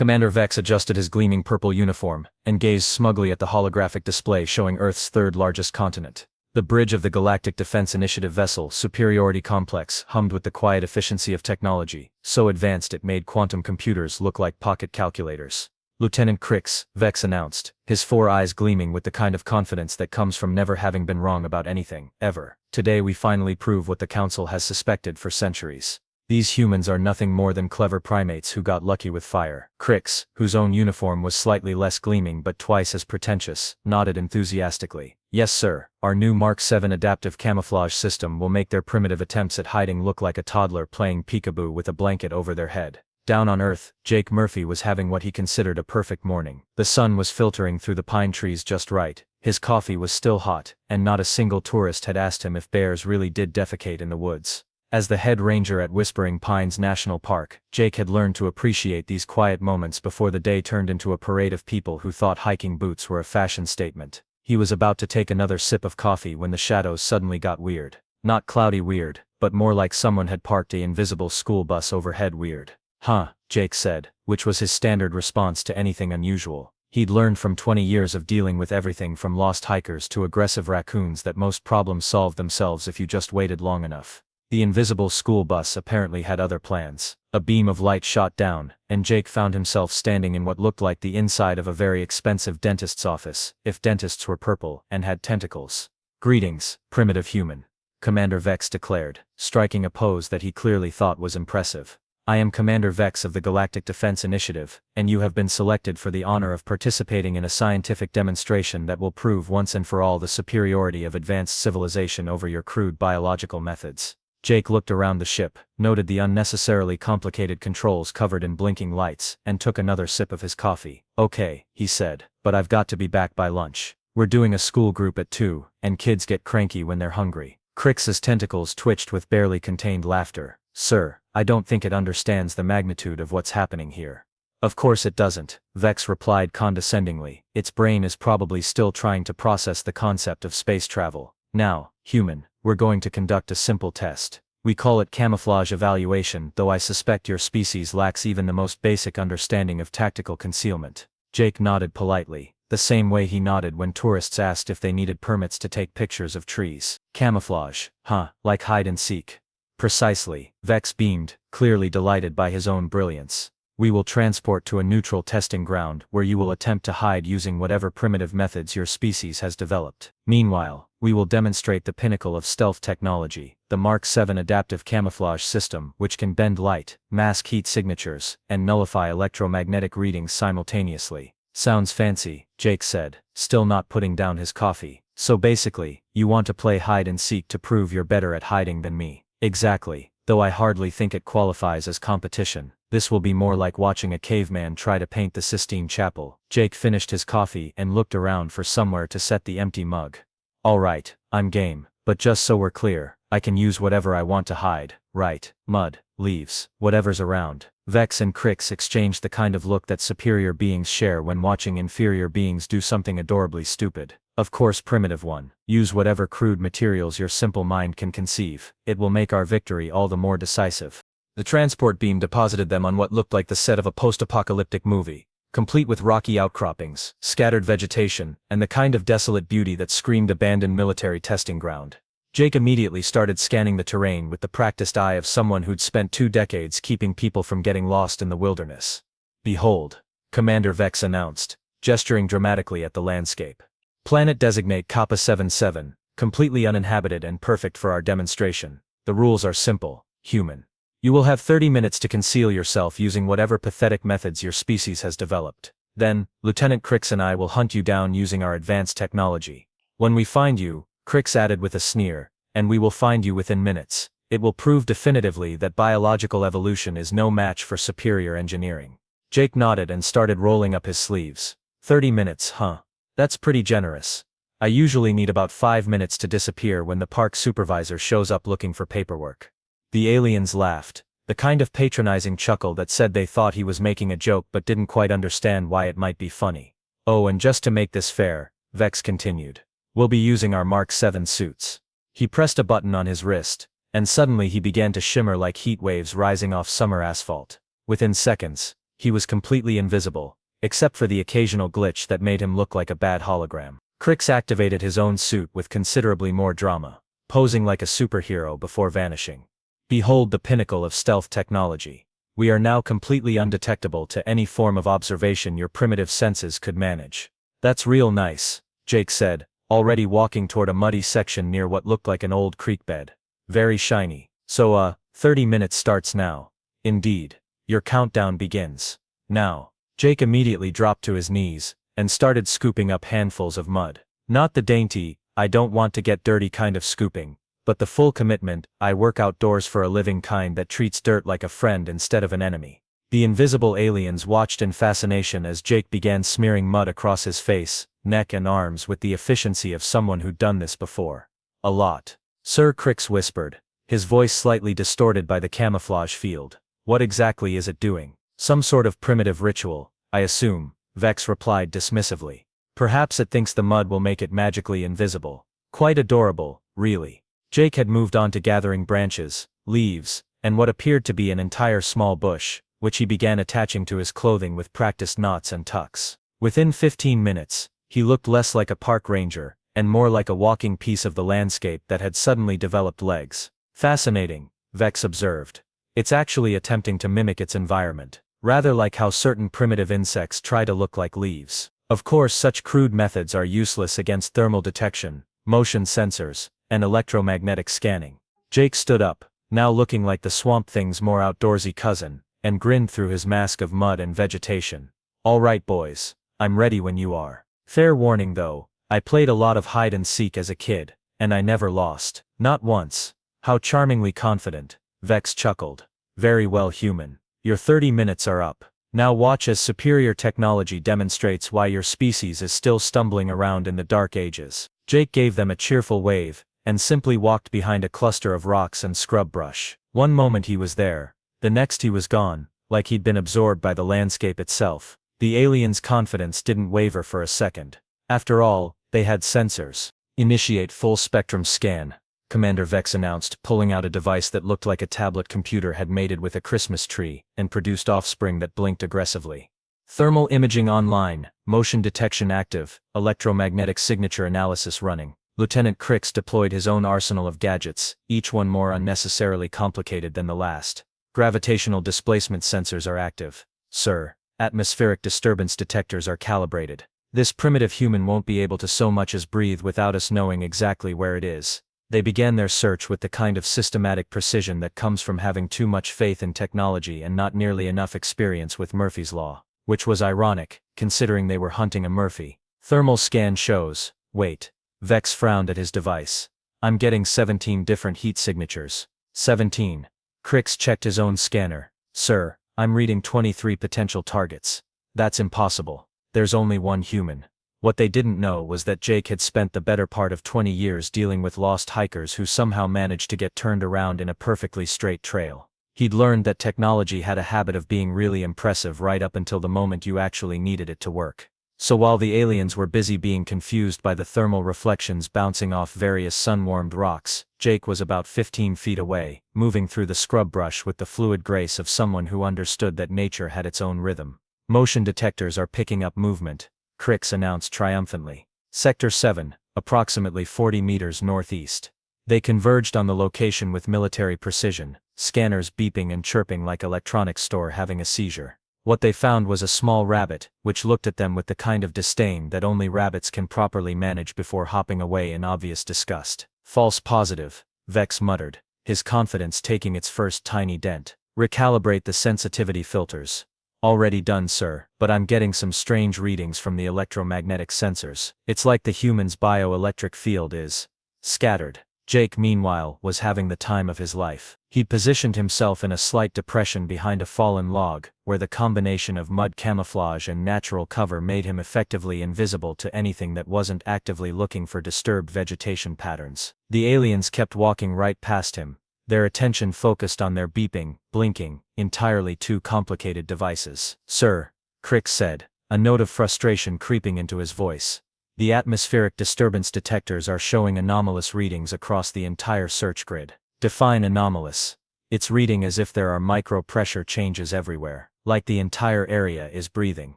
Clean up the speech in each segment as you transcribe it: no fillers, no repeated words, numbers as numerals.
Commander Vex adjusted his gleaming purple uniform and gazed smugly at the holographic display showing Earth's third-largest continent. The bridge of the Galactic Defense Initiative vessel Superiority Complex hummed with the quiet efficiency of technology, so advanced it made quantum computers look like pocket calculators. "Lieutenant Crix," Vex announced, his 4 eyes gleaming with the kind of confidence that comes from never having been wrong about anything, ever. "Today we finally prove what the Council has suspected for centuries. These humans are nothing more than clever primates who got lucky with fire." Crix, whose own uniform was slightly less gleaming but twice as pretentious, nodded enthusiastically. "Yes sir, our new Mark 7 adaptive camouflage system will make their primitive attempts at hiding look like a toddler playing peekaboo with a blanket over their head." Down on Earth, Jake Murphy was having what he considered a perfect morning. The sun was filtering through the pine trees just right, his coffee was still hot, and not a single tourist had asked him if bears really did defecate in the woods. As the head ranger at Whispering Pines National Park, Jake had learned to appreciate these quiet moments before the day turned into a parade of people who thought hiking boots were a fashion statement. He was about to take another sip of coffee when the shadows suddenly got weird. Not cloudy weird, but more like someone had parked an invisible school bus overhead weird. "Huh," Jake said, which was his standard response to anything unusual. He'd learned from 20 years of dealing with everything from lost hikers to aggressive raccoons that most problems solved themselves if you just waited long enough. The invisible school bus apparently had other plans. A beam of light shot down, and Jake found himself standing in what looked like the inside of a very expensive dentist's office, if dentists were purple and had tentacles. "Greetings, primitive human," Commander Vex declared, striking a pose that he clearly thought was impressive. "I am Commander Vex of the Galactic Defense Initiative, and you have been selected for the honor of participating in a scientific demonstration that will prove once and for all the superiority of advanced civilization over your crude biological methods." Jake looked around the ship, noted the unnecessarily complicated controls covered in blinking lights, and took another sip of his coffee. "Okay," he said, "but I've got to be back by lunch. We're doing a school group at 2, and kids get cranky when they're hungry." Crix's tentacles twitched with barely contained laughter. "Sir, I don't think it understands the magnitude of what's happening here." "Of course it doesn't," Vex replied condescendingly. "Its brain is probably still trying to process the concept of space travel. Now, human, we're going to conduct a simple test. We call it camouflage evaluation, though I suspect your species lacks even the most basic understanding of tactical concealment." Jake nodded politely, the same way he nodded when tourists asked if they needed permits to take pictures of trees. "Camouflage, huh, like hide and seek." "Precisely," Vex beamed, clearly delighted by his own brilliance. "We will transport to a neutral testing ground where you will attempt to hide using whatever primitive methods your species has developed. Meanwhile, we will demonstrate the pinnacle of stealth technology, the Mark 7 adaptive camouflage system, which can bend light, mask heat signatures, and nullify electromagnetic readings simultaneously." "Sounds fancy," Jake said, still not putting down his coffee. "So basically, you want to play hide and seek to prove you're better at hiding than me." "Exactly, though I hardly think it qualifies as competition. This will be more like watching a caveman try to paint the Sistine Chapel." Jake finished his coffee and looked around for somewhere to set the empty mug. "All right, I'm game, but just so we're clear, I can use whatever I want to hide, right? Mud, leaves, whatever's around." Vex and Crix exchanged the kind of look that superior beings share when watching inferior beings do something adorably stupid. "Of course, primitive one, use whatever crude materials your simple mind can conceive. It will make our victory all the more decisive." The transport beam deposited them on what looked like the set of a post-apocalyptic movie, complete with rocky outcroppings, scattered vegetation, and the kind of desolate beauty that screamed abandoned military testing ground. Jake immediately started scanning the terrain with the practiced eye of someone who'd spent 2 decades keeping people from getting lost in the wilderness. "Behold," Commander Vex announced, gesturing dramatically at the landscape. "Planet designate Kappa 77, completely uninhabited and perfect for our demonstration. The rules are simple, human. You will have 30 minutes to conceal yourself using whatever pathetic methods your species has developed. Then, Lieutenant Crix and I will hunt you down using our advanced technology. When we find you," Crix added with a sneer, "and we will find you within minutes, it will prove definitively that biological evolution is no match for superior engineering." Jake nodded and started rolling up his sleeves. 30 minutes, huh? That's pretty generous. I usually need about 5 minutes to disappear when the park supervisor shows up looking for paperwork." The aliens laughed, the kind of patronizing chuckle that said they thought he was making a joke but didn't quite understand why it might be funny. "Oh, and just to make this fair," Vex continued, "we'll be using our Mark 7 suits." He pressed a button on his wrist, and suddenly he began to shimmer like heat waves rising off summer asphalt. Within seconds, he was completely invisible, except for the occasional glitch that made him look like a bad hologram. Crix activated his own suit with considerably more drama, posing like a superhero before vanishing. Behold the pinnacle of stealth technology. We are now completely undetectable to any form of observation your primitive senses could manage. That's real nice, Jake said, already walking toward a muddy section near what looked like an old creek bed. Very shiny. So 30 minutes starts now. Indeed. Your countdown begins. Now. Jake immediately dropped to his knees and started scooping up handfuls of mud. Not the dainty, I don't want to get dirty kind of scooping, but the full commitment, I work outdoors for a living kind that treats dirt like a friend instead of an enemy. The invisible aliens watched in fascination as Jake began smearing mud across his face, neck and arms with the efficiency of someone who'd done this before. A lot. Sir, Crix whispered, his voice slightly distorted by the camouflage field. What exactly is it doing? Some sort of primitive ritual, I assume, Vex replied dismissively. Perhaps it thinks the mud will make it magically invisible. Quite adorable, really. Jake had moved on to gathering branches, leaves, and what appeared to be an entire small bush, which he began attaching to his clothing with practiced knots and tucks. Within 15 minutes, he looked less like a park ranger, and more like a walking piece of the landscape that had suddenly developed legs. Fascinating, Vex observed. It's actually attempting to mimic its environment, rather like how certain primitive insects try to look like leaves. Of course, such crude methods are useless against thermal detection, motion sensors, and electromagnetic scanning. Jake stood up, now looking like the Swamp Thing's more outdoorsy cousin, and grinned through his mask of mud and vegetation. All right, boys, I'm ready when you are. Fair warning though, I played a lot of hide and seek as a kid, and I never lost. Not once. How charmingly confident, Vex chuckled. Very well, human. Your 30 minutes are up. Now watch as superior technology demonstrates why your species is still stumbling around in the dark ages. Jake gave them a cheerful wave, and simply walked behind a cluster of rocks and scrub brush. One moment he was there, the next he was gone, like he'd been absorbed by the landscape itself. The aliens' confidence didn't waver for a second. After all, they had sensors. Initiate full spectrum scan, Commander Vex announced, pulling out a device that looked like a tablet computer had mated with a Christmas tree and produced offspring that blinked aggressively. Thermal imaging online, motion detection active, electromagnetic signature analysis running. Lieutenant Crix deployed his own arsenal of gadgets, each one more unnecessarily complicated than the last. Gravitational displacement sensors are active, sir. Atmospheric disturbance detectors are calibrated. This primitive human won't be able to so much as breathe without us knowing exactly where it is. They began their search with the kind of systematic precision that comes from having too much faith in technology and not nearly enough experience with Murphy's Law, which was ironic, considering they were hunting a Murphy. Thermal scan shows. Wait. Vex frowned at his device. I'm getting 17 different heat signatures. 17. Crix checked his own scanner. Sir, I'm reading 23 potential targets. That's impossible. There's only one human. What they didn't know was that Jake had spent the better part of 20 years dealing with lost hikers who somehow managed to get turned around in a perfectly straight trail. He'd learned that technology had a habit of being really impressive right up until the moment you actually needed it to work. So while the aliens were busy being confused by the thermal reflections bouncing off various sun-warmed rocks, Jake was about 15 feet away, moving through the scrub brush with the fluid grace of someone who understood that nature had its own rhythm. Motion detectors are picking up movement, Crix announced triumphantly. Sector 7, approximately 40 meters northeast. They converged on the location with military precision, scanners beeping and chirping like electronics store having a seizure. What they found was a small rabbit, which looked at them with the kind of disdain that only rabbits can properly manage before hopping away in obvious disgust. False positive, Vex muttered, his confidence taking its first tiny dent. Recalibrate the sensitivity filters. Already done, sir, but I'm getting some strange readings from the electromagnetic sensors. It's like the human's bioelectric field is scattered. Jake, meanwhile, was having the time of his life. He'd positioned himself in a slight depression behind a fallen log, where the combination of mud camouflage and natural cover made him effectively invisible to anything that wasn't actively looking for disturbed vegetation patterns. The aliens kept walking right past him, their attention focused on their beeping, blinking, entirely too complicated devices. Sir, Crix said, a note of frustration creeping into his voice. The atmospheric disturbance detectors are showing anomalous readings across the entire search grid. Define anomalous. It's reading as if there are micro-pressure changes everywhere. like the entire area is breathing.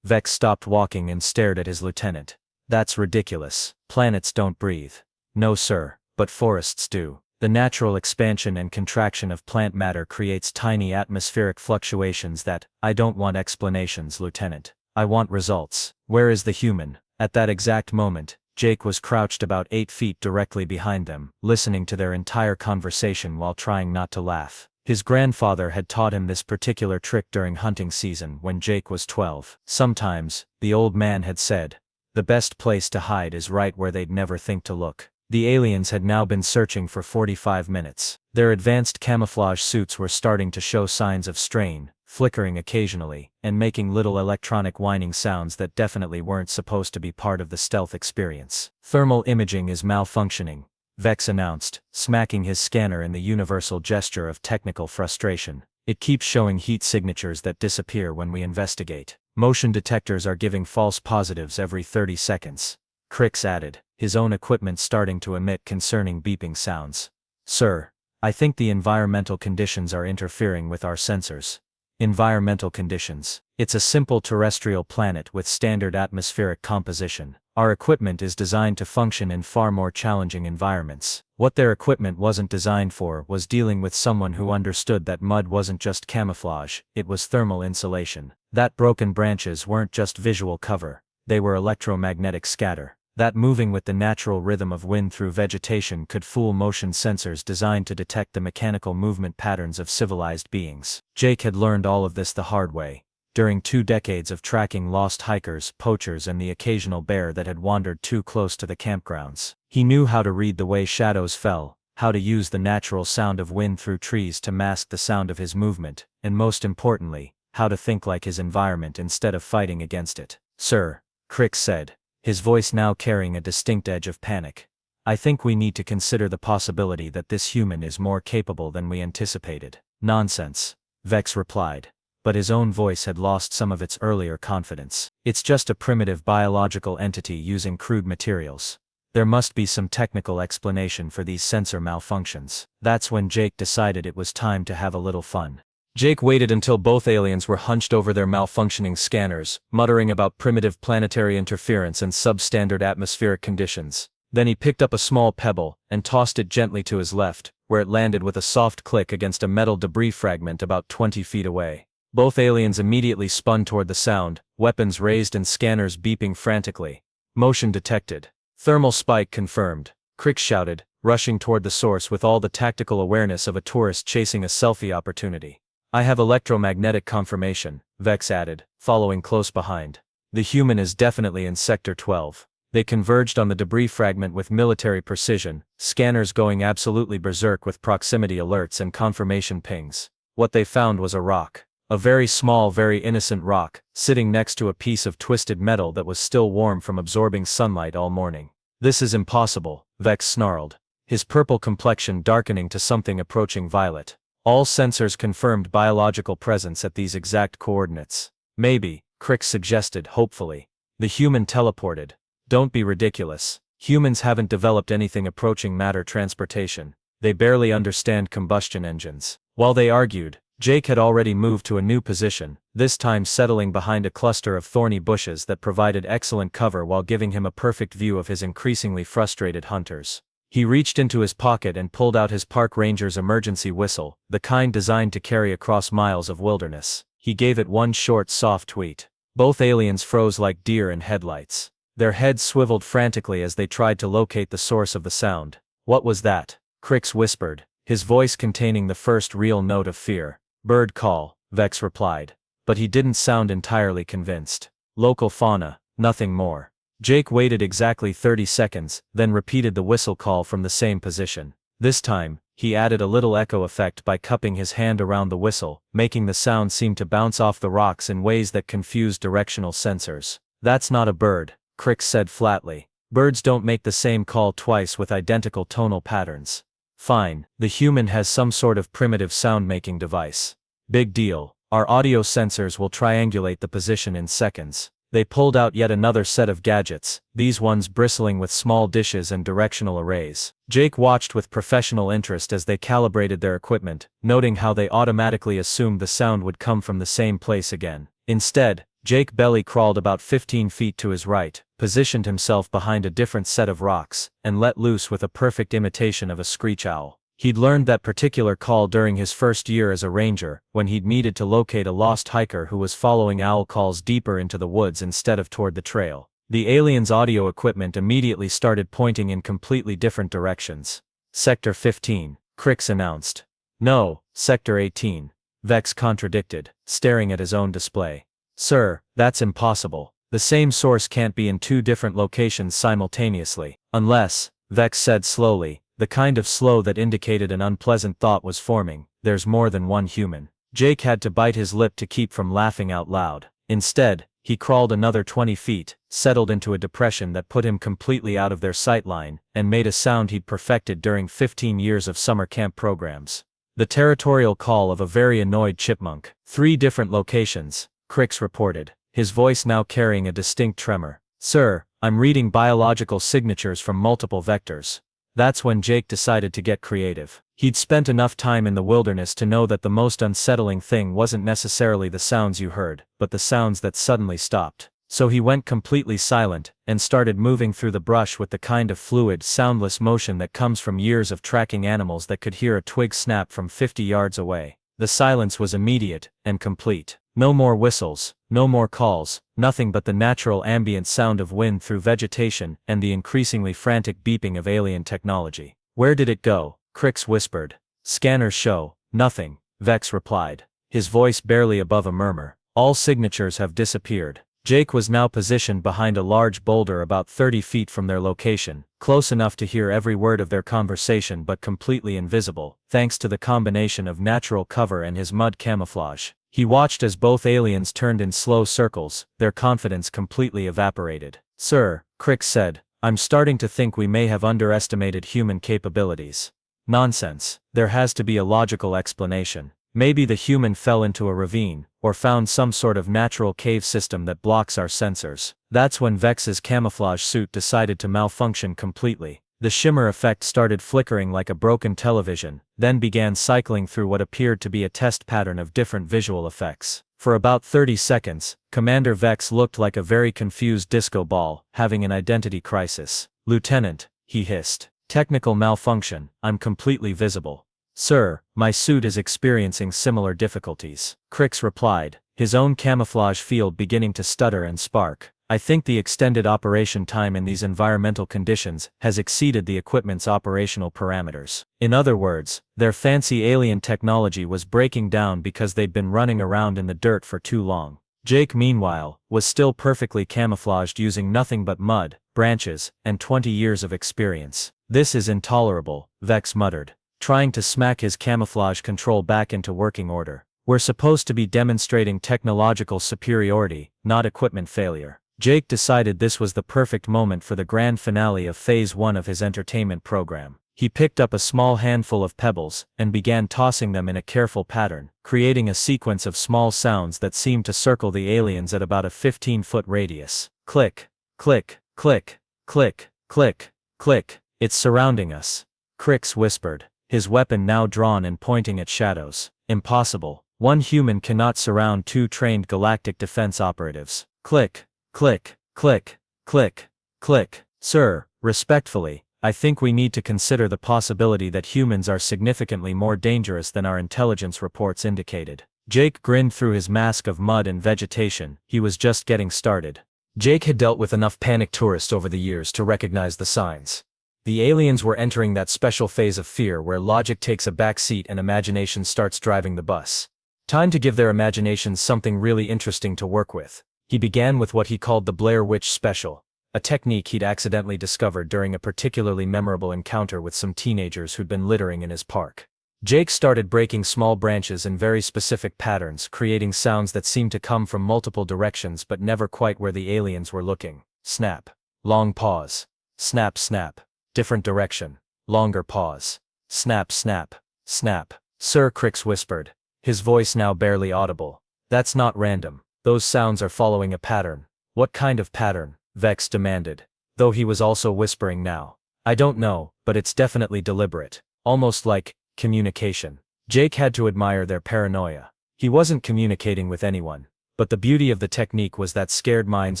Vex stopped walking and stared at his lieutenant. That's ridiculous. Planets don't breathe. No sir, but forests do. The natural expansion and contraction of plant matter creates tiny atmospheric fluctuations that— I don't want explanations, Lieutenant. I want results. Where is the human? At that exact moment, Jake was crouched about 8 feet directly behind them, listening to their entire conversation while trying not to laugh. His grandfather had taught him this particular trick during hunting season when Jake was 12. Sometimes, the old man had said, the best place to hide is right where they'd never think to look. The aliens had now been searching for 45 minutes. Their advanced camouflage suits were starting to show signs of strain, flickering occasionally, and making little electronic whining sounds that definitely weren't supposed to be part of the stealth experience. Thermal imaging is malfunctioning, Vex announced, smacking his scanner in the universal gesture of technical frustration. It keeps showing heat signatures that disappear when we investigate. Motion detectors are giving false positives every 30 seconds. Crix added, his own equipment starting to emit concerning beeping sounds. Sir, I think the environmental conditions are interfering with our sensors. Environmental conditions. It's a simple terrestrial planet with standard atmospheric composition. Our equipment is designed to function in far more challenging environments. What their equipment wasn't designed for was dealing with someone who understood that mud wasn't just camouflage, it was thermal insulation. That broken branches weren't just visual cover, they were electromagnetic scatter. That moving with the natural rhythm of wind through vegetation could fool motion sensors designed to detect the mechanical movement patterns of civilized beings. Jake had learned all of this the hard way. During 2 decades of tracking lost hikers, poachers, and the occasional bear that had wandered too close to the campgrounds. He knew how to read the way shadows fell, how to use the natural sound of wind through trees to mask the sound of his movement, and most importantly, how to think like his environment instead of fighting against it. Sir, Crix said, his voice now carrying a distinct edge of panic. I think we need to consider the possibility that this human is more capable than we anticipated. Nonsense, Vex replied, but his own voice had lost some of its earlier confidence. It's just a primitive biological entity using crude materials. There must be some technical explanation for these sensor malfunctions. That's when Jake decided it was time to have a little fun. Jake waited until both aliens were hunched over their malfunctioning scanners, muttering about primitive planetary interference and substandard atmospheric conditions. Then he picked up a small pebble and tossed it gently to his left, where it landed with a soft click against a metal debris fragment about 20 feet away. Both aliens immediately spun toward the sound, weapons raised and scanners beeping frantically. Motion detected. Thermal spike confirmed, Crix shouted, rushing toward the source with all the tactical awareness of a tourist chasing a selfie opportunity. I have electromagnetic confirmation, Vex added, following close behind. The human is definitely in Sector 12. They converged on the debris fragment with military precision, scanners going absolutely berserk with proximity alerts and confirmation pings. What they found was a rock. A very small, very innocent rock, sitting next to a piece of twisted metal that was still warm from absorbing sunlight all morning. This is impossible, Vex snarled, his purple complexion darkening to something approaching violet. All sensors confirmed biological presence at these exact coordinates. Maybe, Crix suggested hopefully. The human teleported. Don't be ridiculous. Humans haven't developed anything approaching matter transportation. They barely understand combustion engines. While they argued, Jake had already moved to a new position, this time settling behind a cluster of thorny bushes that provided excellent cover while giving him a perfect view of his increasingly frustrated hunters. He reached into his pocket and pulled out his park ranger's emergency whistle, the kind designed to carry across miles of wilderness. He gave it one short, soft tweet. Both aliens froze like deer in headlights. Their heads swiveled frantically as they tried to locate the source of the sound. What was that? Crix whispered, his voice containing the first real note of fear. Bird call, Vex replied. But he didn't sound entirely convinced. Local fauna, nothing more. Jake waited exactly 30 seconds, then repeated the whistle call from the same position. This time, he added a little echo effect by cupping his hand around the whistle, making the sound seem to bounce off the rocks in ways that confused directional sensors. That's not a bird, Crix said flatly. Birds don't make the same call twice with identical tonal patterns. Fine, the human has some sort of primitive sound-making device. Big deal, our audio sensors will triangulate the position in seconds. They pulled out yet another set of gadgets, these ones bristling with small dishes and directional arrays. Jake watched with professional interest as they calibrated their equipment, noting how they automatically assumed the sound would come from the same place again. Instead, Jake belly crawled about 15 feet to his right, positioned himself behind a different set of rocks, and let loose with a perfect imitation of a screech owl. He'd learned that particular call during his first year as a ranger, when he'd needed to locate a lost hiker who was following owl calls deeper into the woods instead of toward the trail. The aliens' audio equipment immediately started pointing in completely different directions. Sector 15, Crix announced. No, Sector 18. Vex contradicted, staring at his own display. Sir, that's impossible. The same source can't be in two different locations simultaneously. Unless, Vex said slowly, the kind of slow that indicated an unpleasant thought was forming, there's more than one human. Jake had to bite his lip to keep from laughing out loud. Instead, he crawled another 20 feet, settled into a depression that put him completely out of their sight line, and made a sound he'd perfected during 15 years of summer camp programs. The territorial call of a very annoyed chipmunk. 3 different locations, Crix reported, his voice now carrying a distinct tremor. Sir, I'm reading biological signatures from multiple vectors. That's when Jake decided to get creative. He'd spent enough time in the wilderness to know that the most unsettling thing wasn't necessarily the sounds you heard, but the sounds that suddenly stopped. So he went completely silent, and started moving through the brush with the kind of fluid, soundless motion that comes from years of tracking animals that could hear a twig snap from 50 yards away. The silence was immediate, and complete. No more whistles, no more calls, nothing but the natural ambient sound of wind through vegetation and the increasingly frantic beeping of alien technology. Where did it go? Crix whispered. Scanners show nothing, Vex replied, his voice barely above a murmur. All signatures have disappeared. Jake was now positioned behind a large boulder about 30 feet from their location, close enough to hear every word of their conversation but completely invisible, thanks to the combination of natural cover and his mud camouflage. He watched as both aliens turned in slow circles, their confidence completely evaporated. Sir, Crix said, I'm starting to think we may have underestimated human capabilities. Nonsense. There has to be a logical explanation. Maybe the human fell into a ravine, or found some sort of natural cave system that blocks our sensors. That's when Vex's camouflage suit decided to malfunction completely. The shimmer effect started flickering like a broken television, then began cycling through what appeared to be a test pattern of different visual effects. For about 30 seconds, Commander Vex looked like a very confused disco ball, having an identity crisis. Lieutenant, he hissed. Technical malfunction, I'm completely visible. Sir, my suit is experiencing similar difficulties. Crix replied, his own camouflage field beginning to stutter and spark. I think the extended operation time in these environmental conditions has exceeded the equipment's operational parameters. In other words, their fancy alien technology was breaking down because they'd been running around in the dirt for too long. Jake, meanwhile, was still perfectly camouflaged using nothing but mud, branches, and 20 years of experience. This is intolerable, Vex muttered, trying to smack his camouflage control back into working order. We're supposed to be demonstrating technological superiority, not equipment failure. Jake decided this was the perfect moment for the grand finale of Phase 1 of his entertainment program. He picked up a small handful of pebbles, and began tossing them in a careful pattern, creating a sequence of small sounds that seemed to circle the aliens at about a 15-foot radius. Click, click, click, click, click, click. It's surrounding us. Crix whispered, his weapon now drawn and pointing at shadows. Impossible. One human cannot surround 2 trained galactic defense operatives. Click, click, click, click, click. Sir, respectfully, I think we need to consider the possibility that humans are significantly more dangerous than our intelligence reports indicated. Jake grinned through his mask of mud and vegetation. He was just getting started. Jake had dealt with enough panicked tourists over the years to recognize the signs. The aliens were entering that special phase of fear where logic takes a back seat and imagination starts driving the bus. Time to give their imaginations something really interesting to work with. He began with what he called the Blair Witch Special, a technique he'd accidentally discovered during a particularly memorable encounter with some teenagers who'd been littering in his park. Jake started breaking small branches in very specific patterns, creating sounds that seemed to come from multiple directions but never quite where the aliens were looking. Snap. Long pause. Snap, snap. Different direction. Longer pause. Snap, snap, snap. Sir, Crix whispered, his voice now barely audible. That's not random. Those sounds are following a pattern. What kind of pattern? Vex demanded, though he was also whispering now. I don't know, but it's definitely deliberate. Almost like communication. Jake had to admire their paranoia. He wasn't communicating with anyone, but the beauty of the technique was that scared minds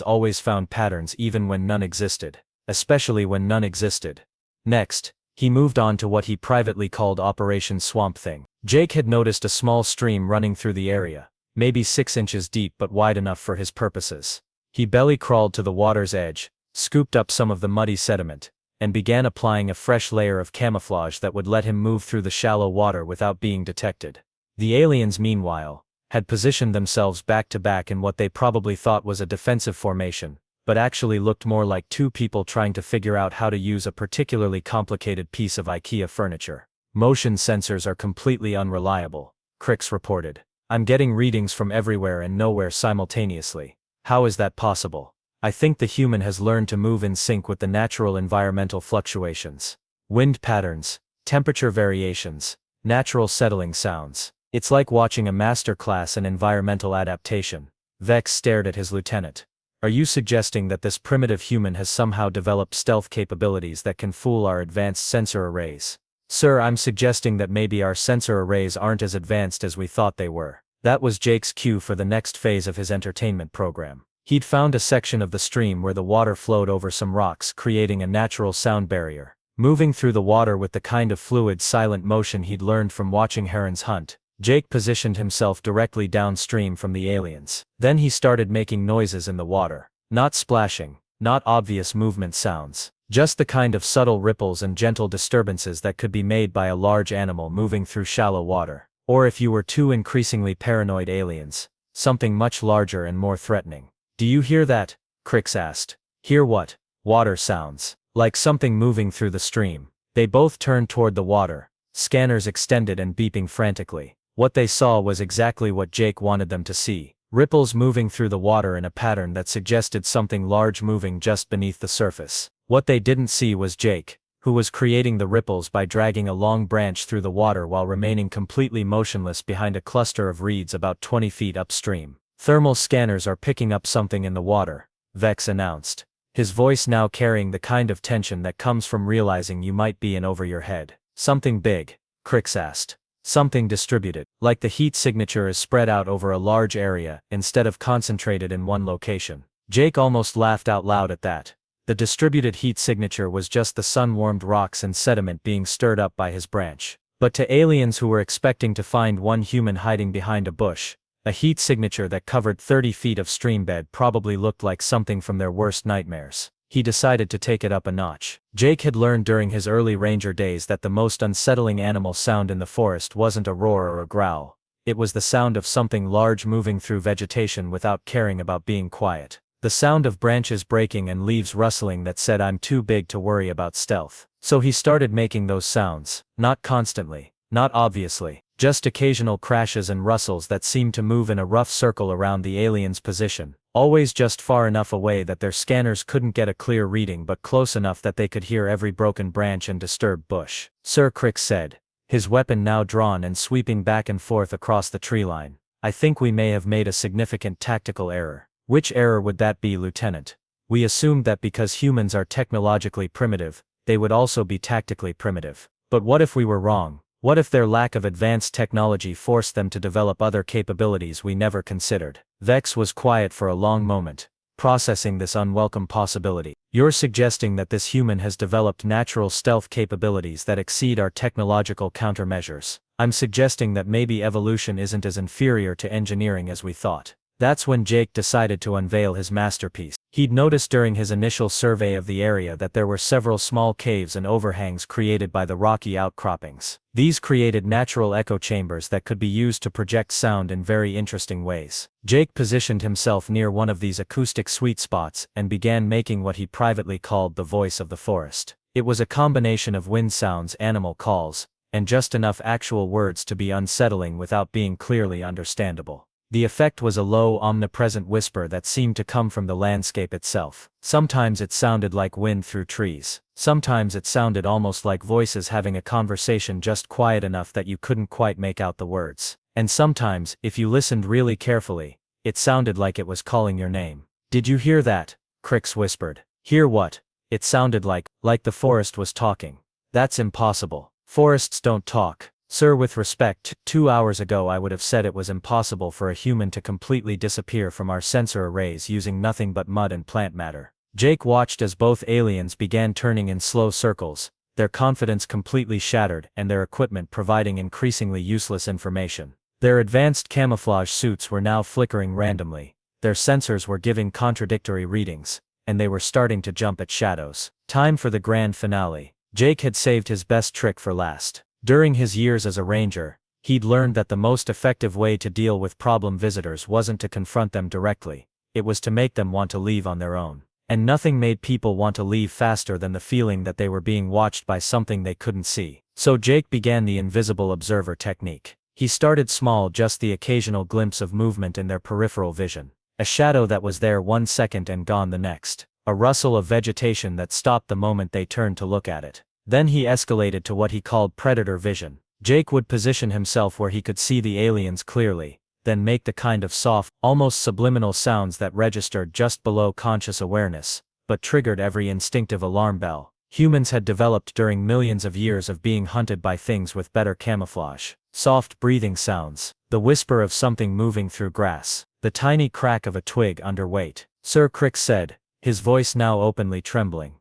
always found patterns even when none existed, especially when none existed. Next, he moved on to what he privately called Operation Swamp Thing. Jake had noticed a small stream running through the area, maybe 6 inches deep but wide enough for his purposes. He belly crawled to the water's edge, scooped up some of the muddy sediment, and began applying a fresh layer of camouflage that would let him move through the shallow water without being detected. The aliens, meanwhile, had positioned themselves back to back in what they probably thought was a defensive formation, but actually looked more like two people trying to figure out how to use a particularly complicated piece of IKEA furniture. Motion sensors are completely unreliable, Crix reported. I'm getting readings from everywhere and nowhere simultaneously. How is that possible? I think the human has learned to move in sync with the natural environmental fluctuations. Wind patterns, temperature variations, natural settling sounds. It's like watching a master class in environmental adaptation. Vex stared at his lieutenant. Are you suggesting that this primitive human has somehow developed stealth capabilities that can fool our advanced sensor arrays? Sir, I'm suggesting that maybe our sensor arrays aren't as advanced as we thought they were. That was Jake's cue for the next phase of his entertainment program. He'd found a section of the stream where the water flowed over some rocks, creating a natural sound barrier. Moving through the water with the kind of fluid, silent motion he'd learned from watching herons hunt, Jake positioned himself directly downstream from the aliens. Then he started making noises in the water. Not splashing, not obvious movement sounds, just the kind of subtle ripples and gentle disturbances that could be made by a large animal moving through shallow water. Or if you were two increasingly paranoid aliens, something much larger and more threatening. Do you hear that? Crix asked. Hear what? Water sounds. Like something moving through the stream. They both turned toward the water, scanners extended and beeping frantically. What they saw was exactly what Jake wanted them to see. Ripples moving through the water in a pattern that suggested something large moving just beneath the surface. What they didn't see was Jake, who was creating the ripples by dragging a long branch through the water while remaining completely motionless behind a cluster of reeds about 20 feet upstream. Thermal scanners are picking up something in the water, Vex announced, his voice now carrying the kind of tension that comes from realizing you might be in over your head. Something big? Crix asked. Something distributed, like the heat signature is spread out over a large area instead of concentrated in one location. Jake almost laughed out loud at that. The distributed heat signature was just the sun-warmed rocks and sediment being stirred up by his branch. But to aliens who were expecting to find one human hiding behind a bush, a heat signature that covered 30 feet of streambed probably looked like something from their worst nightmares. He decided to take it up a notch. Jake had learned during his early ranger days that the most unsettling animal sound in the forest wasn't a roar or a growl. It was the sound of something large moving through vegetation without caring about being quiet. The sound of branches breaking and leaves rustling that said, I'm too big to worry about stealth. So he started making those sounds, not constantly, not obviously, just occasional crashes and rustles that seemed to move in a rough circle around the alien's position, always just far enough away that their scanners couldn't get a clear reading but close enough that they could hear every broken branch and disturbed bush. Sir, Crix said, his weapon now drawn and sweeping back and forth across the tree line, I think we may have made a significant tactical error. Which error would that be, Lieutenant? We assumed that because humans are technologically primitive, they would also be tactically primitive. But what if we were wrong? What if their lack of advanced technology forced them to develop other capabilities we never considered? Vex was quiet for a long moment, processing this unwelcome possibility. You're suggesting that this human has developed natural stealth capabilities that exceed our technological countermeasures. I'm suggesting that maybe evolution isn't as inferior to engineering as we thought. That's when Jake decided to unveil his masterpiece. He'd noticed during his initial survey of the area that there were several small caves and overhangs created by the rocky outcroppings. These created natural echo chambers that could be used to project sound in very interesting ways. Jake positioned himself near one of these acoustic sweet spots and began making what he privately called the voice of the forest. It was a combination of wind sounds, animal calls, and just enough actual words to be unsettling without being clearly understandable. The effect was a low, omnipresent whisper that seemed to come from the landscape itself. Sometimes it sounded like wind through trees. Sometimes it sounded almost like voices having a conversation, just quiet enough that you couldn't quite make out the words. And sometimes, if you listened really carefully, it sounded like it was calling your name. Did you hear that? Crix whispered. Hear what? It sounded like the forest was talking. That's impossible. Forests don't talk. Sir, with respect, 2 hours ago I would have said it was impossible for a human to completely disappear from our sensor arrays using nothing but mud and plant matter. Jake watched as both aliens began turning in slow circles, their confidence completely shattered and their equipment providing increasingly useless information. Their advanced camouflage suits were now flickering randomly, their sensors were giving contradictory readings, and they were starting to jump at shadows. Time for the grand finale. Jake had saved his best trick for last. During his years as a ranger, he'd learned that the most effective way to deal with problem visitors wasn't to confront them directly, it was to make them want to leave on their own. And nothing made people want to leave faster than the feeling that they were being watched by something they couldn't see. So Jake began the invisible observer technique. He started small, just the occasional glimpse of movement in their peripheral vision. A shadow that was there 1 second and gone the next. A rustle of vegetation that stopped the moment they turned to look at it. Then he escalated to what he called predator vision. Jake would position himself where he could see the aliens clearly, then make the kind of soft, almost subliminal sounds that registered just below conscious awareness, but triggered every instinctive alarm bell. Humans had developed during millions of years of being hunted by things with better camouflage. Soft breathing sounds, the whisper of something moving through grass, the tiny crack of a twig under weight. Sir, Crix said, his voice now openly trembling.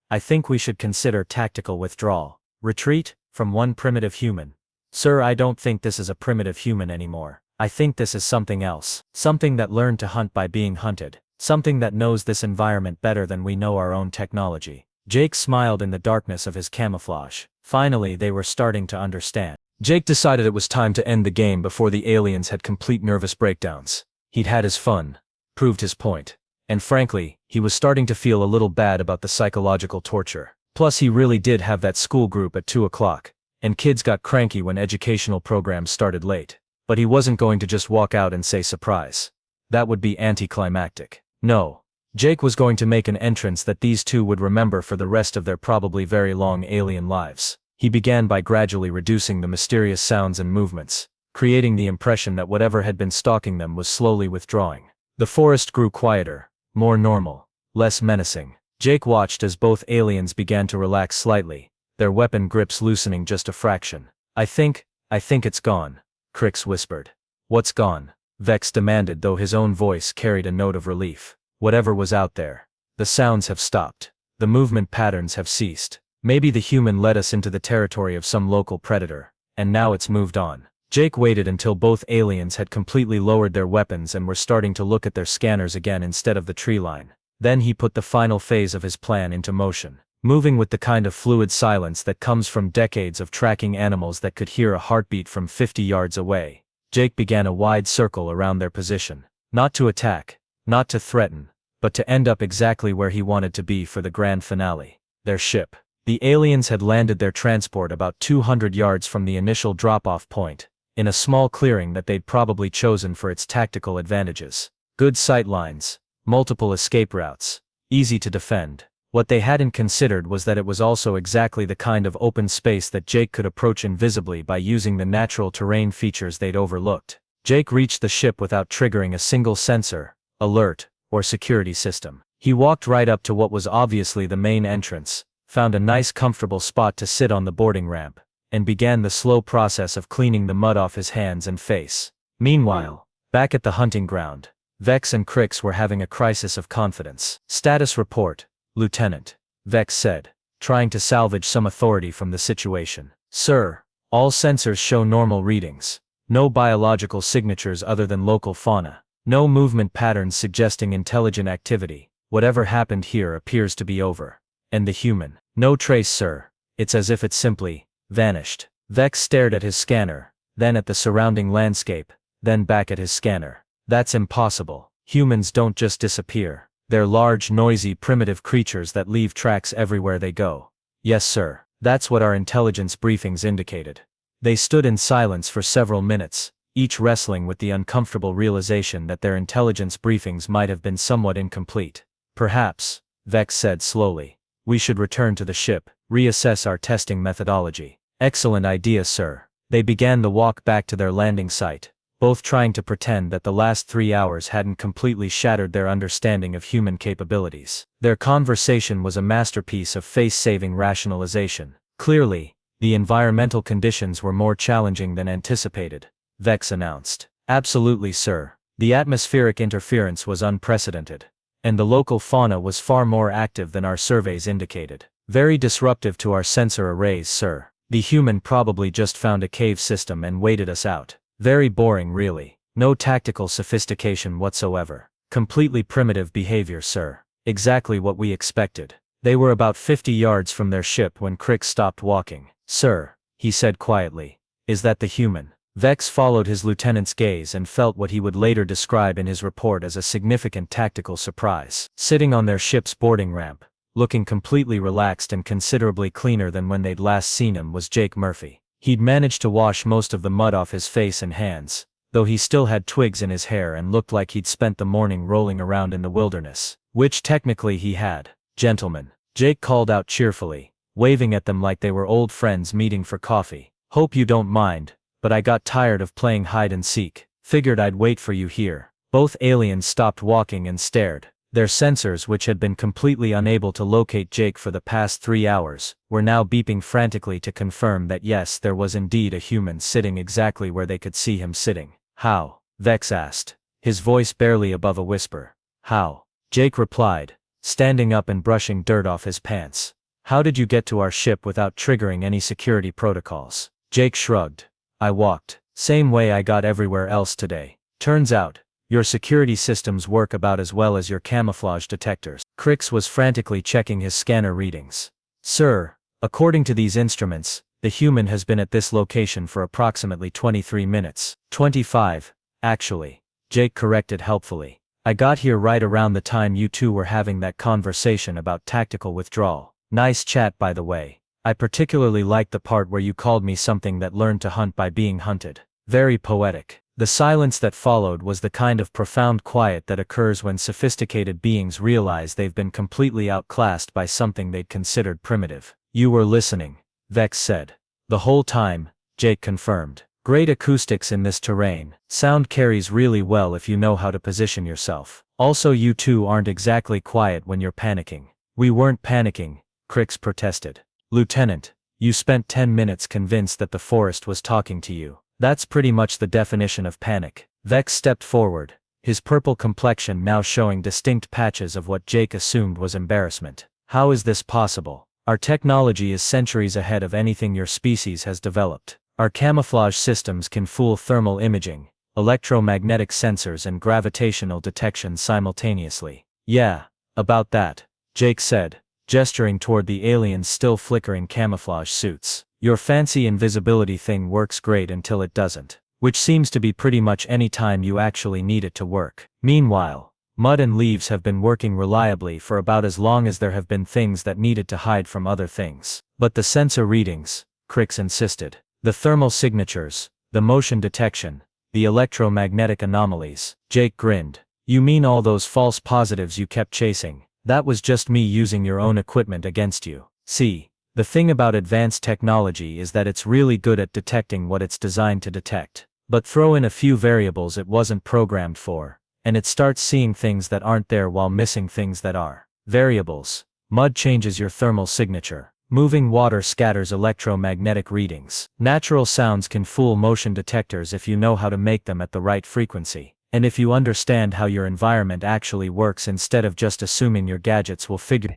I think we should consider tactical withdrawal. Retreat, from one primitive human. Sir, I don't think this is a primitive human anymore. I think this is something else. Something that learned to hunt by being hunted. Something that knows this environment better than we know our own technology. Jake smiled in the darkness of his camouflage. Finally, they were starting to understand. Jake decided it was time to end the game before the aliens had complete nervous breakdowns. He'd had his fun, proved his point, and frankly, he was starting to feel a little bad about the psychological torture. Plus he really did have that school group at 2 o'clock, and kids got cranky when educational programs started late. But he wasn't going to just walk out and say surprise. That would be anticlimactic. No. Jake was going to make an entrance that these two would remember for the rest of their probably very long alien lives. He began by gradually reducing the mysterious sounds and movements, creating the impression that whatever had been stalking them was slowly withdrawing. The forest grew quieter, more normal, less menacing. Jake watched as both aliens began to relax slightly, their weapon grips loosening just a fraction. I think it's gone. Crix whispered. What's gone? Vex demanded, though his own voice carried a note of relief. Whatever was out there. The sounds have stopped. The movement patterns have ceased. Maybe the human led us into the territory of some local predator, and now it's moved on. Jake waited until both aliens had completely lowered their weapons and were starting to look at their scanners again instead of the tree line. Then he put the final phase of his plan into motion. Moving with the kind of fluid silence that comes from decades of tracking animals that could hear a heartbeat from 50 yards away, Jake began a wide circle around their position. Not to attack, not to threaten, but to end up exactly where he wanted to be for the grand finale. Their ship. The aliens had landed their transport about 200 yards from the initial drop-off point, in a small clearing that they'd probably chosen for its tactical advantages. Good sight lines, multiple escape routes, easy to defend. What they hadn't considered was that it was also exactly the kind of open space that Jake could approach invisibly by using the natural terrain features they'd overlooked. Jake reached the ship without triggering a single sensor, alert, or security system. He walked right up to what was obviously the main entrance, found a nice comfortable spot to sit on the boarding ramp, and began the slow process of cleaning the mud off his hands and face. Meanwhile, back at the hunting ground, Vex and Crix were having a crisis of confidence. Status report, Lieutenant, Vex said, trying to salvage some authority from the situation. Sir, all sensors show normal readings. No biological signatures other than local fauna. No movement patterns suggesting intelligent activity. Whatever happened here appears to be over. And the human? No trace, sir. It's as if it simply vanished. Vex stared at his scanner, then at the surrounding landscape, then back at his scanner. That's impossible. Humans don't just disappear. They're large, noisy, primitive creatures that leave tracks everywhere they go. Yes, sir. That's what our intelligence briefings indicated. They stood in silence for several minutes, each wrestling with the uncomfortable realization that their intelligence briefings might have been somewhat incomplete. Perhaps, Vex said slowly, we should return to the ship, reassess our testing methodology. Excellent idea, sir. They began the walk back to their landing site, both trying to pretend that the last 3 hours hadn't completely shattered their understanding of human capabilities. Their conversation was a masterpiece of face-saving rationalization. Clearly, the environmental conditions were more challenging than anticipated, Vex announced. Absolutely, sir. The atmospheric interference was unprecedented. And the local fauna was far more active than our surveys indicated. Very disruptive to our sensor arrays, sir. The human probably just found a cave system and waited us out. Very boring, really. No tactical sophistication whatsoever. Completely primitive behavior, sir. Exactly what we expected. They were about 50 yards from their ship when Crick stopped walking. Sir, he said quietly, is that the human? Vex followed his lieutenant's gaze and felt what he would later describe in his report as a significant tactical surprise. Sitting on their ship's boarding ramp, looking completely relaxed and considerably cleaner than when they'd last seen him, was Jake Murphy. He'd managed to wash most of the mud off his face and hands, though he still had twigs in his hair and looked like he'd spent the morning rolling around in the wilderness. Which technically he had. Gentlemen, Jake called out cheerfully, waving at them like they were old friends meeting for coffee. Hope you don't mind, but I got tired of playing hide and seek. Figured I'd wait for you here. Both aliens stopped walking and stared. Their sensors, which had been completely unable to locate Jake for the past 3 hours, were now beeping frantically to confirm that yes, there was indeed a human sitting exactly where they could see him sitting. How? Vex asked, his voice barely above a whisper. How? Jake replied, standing up and brushing dirt off his pants. How did you get to our ship without triggering any security protocols? Jake shrugged. I walked. Same way I got everywhere else today. Turns out, your security systems work about as well as your camouflage detectors. Crix was frantically checking his scanner readings. Sir, according to these instruments, the human has been at this location for approximately 23 minutes. 25, actually. Jake corrected helpfully. I got here right around the time you two were having that conversation about tactical withdrawal. Nice chat, by the way. I particularly liked the part where you called me something that learned to hunt by being hunted. Very poetic. The silence that followed was the kind of profound quiet that occurs when sophisticated beings realize they've been completely outclassed by something they'd considered primitive. You were listening, Vex said. The whole time, Jake confirmed. Great acoustics in this terrain. Sound carries really well if you know how to position yourself. Also, you two aren't exactly quiet when you're panicking. We weren't panicking, Crix protested. Lieutenant, you spent 10 minutes convinced that the forest was talking to you. That's pretty much the definition of panic. Vex stepped forward, his purple complexion now showing distinct patches of what Jake assumed was embarrassment. How is this possible? Our technology is centuries ahead of anything your species has developed. Our camouflage systems can fool thermal imaging, electromagnetic sensors and gravitational detection simultaneously. Yeah, about that, Jake said, gesturing toward the aliens' still flickering camouflage suits. Your fancy invisibility thing works great until it doesn't. Which seems to be pretty much any time you actually need it to work. Meanwhile, mud and leaves have been working reliably for about as long as there have been things that needed to hide from other things. But the sensor readings, Crix insisted. The thermal signatures, the motion detection, the electromagnetic anomalies. Jake grinned. You mean all those false positives you kept chasing? That was just me using your own equipment against you. See? The thing about advanced technology is that it's really good at detecting what it's designed to detect. But throw in a few variables it wasn't programmed for, and it starts seeing things that aren't there while missing things that are. Variables. Mud changes your thermal signature. Moving water scatters electromagnetic readings. Natural sounds can fool motion detectors if you know how to make them at the right frequency. And if you understand how your environment actually works instead of just assuming your gadgets will figure.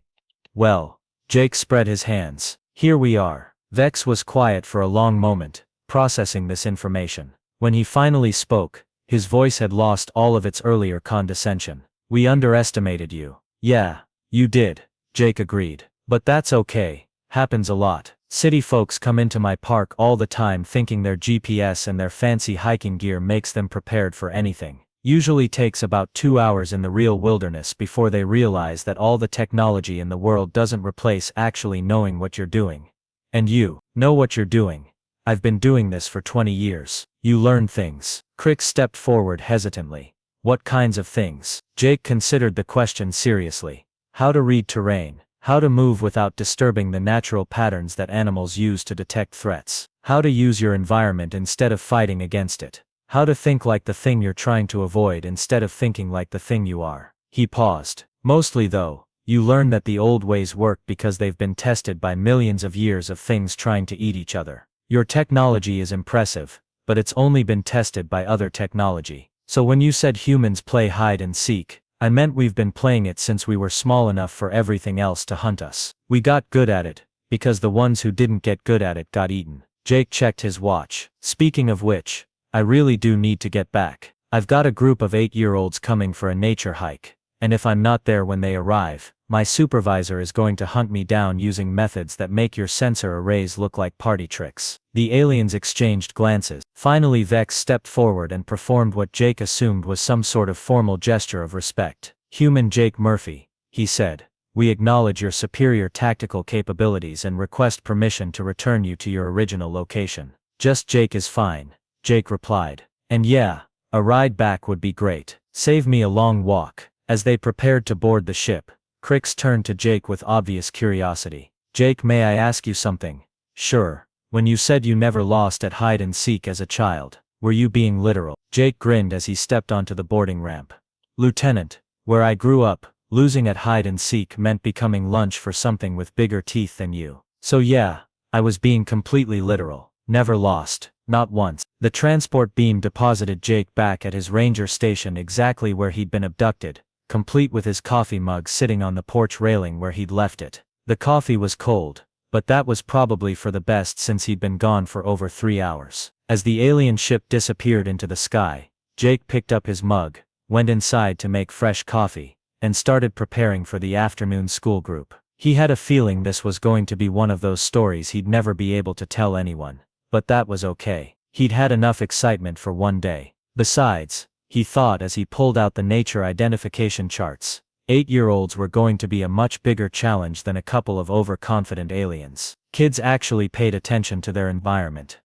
Well, Jake spread his hands. Here we are. Vex was quiet for a long moment, processing this information. When he finally spoke, his voice had lost all of its earlier condescension. We underestimated you. Yeah, you did, Jake agreed. But that's okay. Happens a lot. City folks come into my park all the time thinking their GPS and their fancy hiking gear makes them prepared for anything. Usually takes about 2 hours in the real wilderness before they realize that all the technology in the world doesn't replace actually knowing what you're doing. And you know what you're doing. I've been doing this for 20 years. You learn things. Crix stepped forward hesitantly. What kinds of things? Jake considered the question seriously. How to read terrain. How to move without disturbing the natural patterns that animals use to detect threats. How to use your environment instead of fighting against it. How to think like the thing you're trying to avoid instead of thinking like the thing you are. He paused. Mostly though, you learn that the old ways work because they've been tested by millions of years of things trying to eat each other. Your technology is impressive, but it's only been tested by other technology. So when you said humans play hide and seek, I meant we've been playing it since we were small enough for everything else to hunt us. We got good at it, because the ones who didn't get good at it got eaten. Jake checked his watch. Speaking of which, I really do need to get back. I've got a group of 8-year-olds coming for a nature hike, and if I'm not there when they arrive, my supervisor is going to hunt me down using methods that make your sensor arrays look like party tricks. The aliens exchanged glances. Finally Vex stepped forward and performed what Jake assumed was some sort of formal gesture of respect. "Human Jake Murphy," he said, "we acknowledge your superior tactical capabilities and request permission to return you to your original location." "Just Jake is fine," Jake replied. "And yeah, a ride back would be great. Save me a long walk." As they prepared to board the ship, Crix turned to Jake with obvious curiosity. "Jake, may I ask you something?" "Sure. When you said you never lost at hide and seek as a child, were you being literal?" Jake grinned as he stepped onto the boarding ramp. "Lieutenant, where I grew up, losing at hide and seek meant becoming lunch for something with bigger teeth than you. So yeah, I was being completely literal. Never lost, not once." The transport beam deposited Jake back at his ranger station exactly where he'd been abducted, complete with his coffee mug sitting on the porch railing where he'd left it. The coffee was cold, but that was probably for the best since he'd been gone for over 3 hours. As the alien ship disappeared into the sky, Jake picked up his mug, went inside to make fresh coffee, and started preparing for the afternoon school group. He had a feeling this was going to be one of those stories he'd never be able to tell anyone, but that was okay. He'd had enough excitement for one day. Besides, he thought as he pulled out the nature identification charts, 8-year-olds were going to be a much bigger challenge than a couple of overconfident aliens. Kids actually paid attention to their environment.